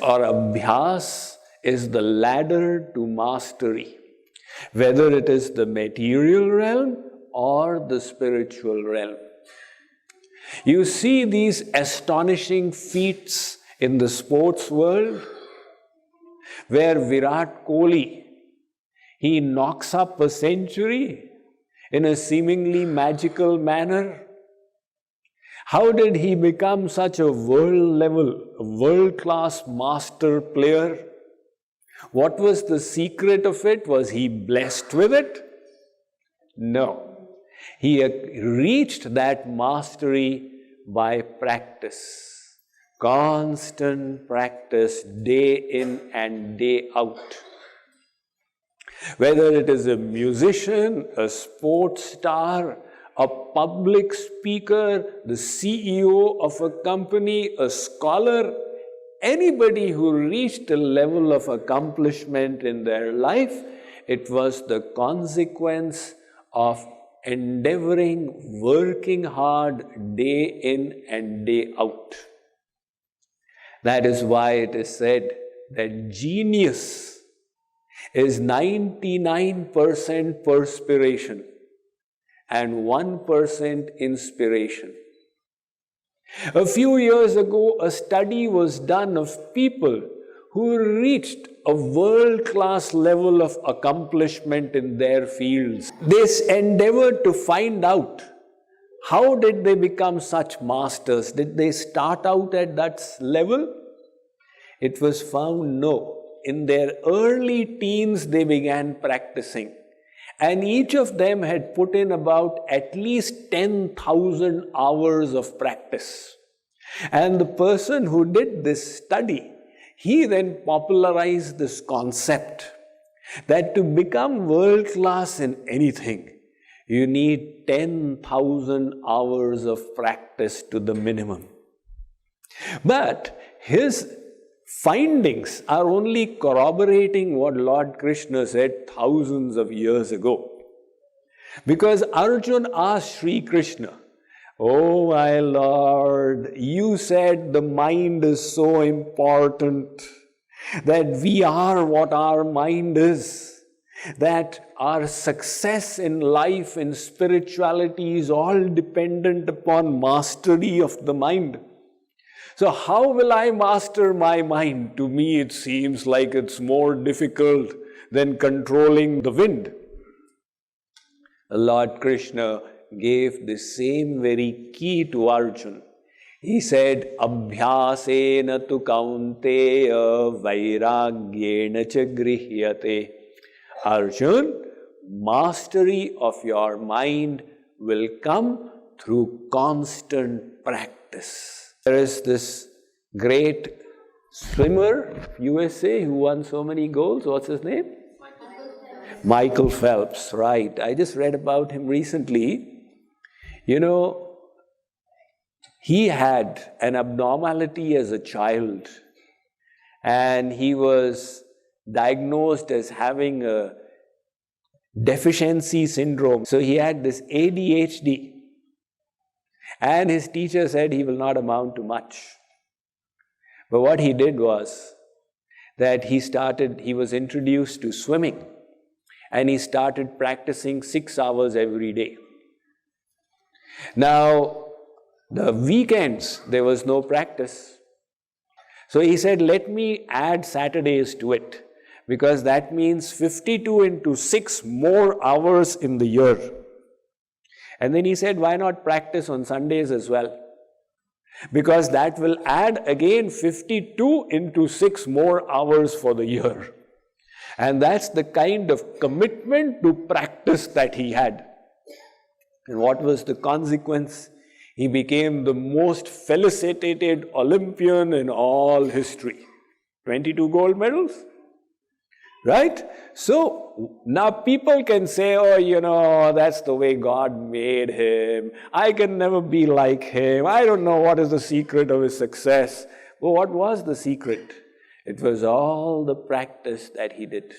or abhyas is the ladder to mastery, whether it is the material realm or the spiritual realm. You see these astonishing feats in the sports world, where Virat Kohli, he knocks up a century in a seemingly magical manner. How did he become such a world-class master player? What was the secret of it? Was he blessed with it? No. He reached that mastery by practice. Constant practice, day in and day out. Whether it is a musician, a sports star, a public speaker, the CEO of a company, a scholar, anybody who reached a level of accomplishment in their life, it was the consequence of endeavoring, working hard day in and day out. That is why it is said that genius is 99% perspiration and 1% inspiration. A few years ago, a study was done of people who reached a world-class level of accomplishment in their fields. They endeavored to find out, how did they become such masters? Did they start out at that level? It was found no. In their early teens, they began practicing. And each of them had put in about at least 10,000 hours of practice. And the person who did this study, he then popularized this concept that to become world-class in anything, you need 10,000 hours of practice to the minimum. But his findings are only corroborating what Lord Krishna said thousands of years ago. Because Arjuna asked Sri Krishna, "Oh my Lord, you said the mind is so important, that we are what our mind is, that our success in life and spirituality is all dependent upon mastery of the mind. So how will I master my mind? To me it seems like it's more difficult than controlling the wind." Lord Krishna gave the same very key to Arjuna. He said, "Abhyasena tu kaunteya vairagyena cha grihyate." Arjuna, mastery of your mind will come through constant practice. There is this great swimmer, USA, who won so many golds. What's his name? Michael Phelps, right. I just read about him recently. You know, he had an abnormality as a child, and he was diagnosed as having a deficiency syndrome. So he had this ADHD. And his teacher said he will not amount to much. But what he did was that he was introduced to swimming, and he started practicing 6 hours every day. Now, the weekends, there was no practice. So he said, let me add Saturdays to it, because that means 52 into 6 more hours in the year. And then he said, why not practice on Sundays as well? Because that will add again 52 into 6 more hours for the year. And that's the kind of commitment to practice that he had. And what was the consequence? He became the most felicitated Olympian in all history. 22 gold medals. Right? So, now people can say, oh, you know, that's the way God made him. I can never be like him. I don't know what is the secret of his success. Well, what was the secret? It was all the practice that he did.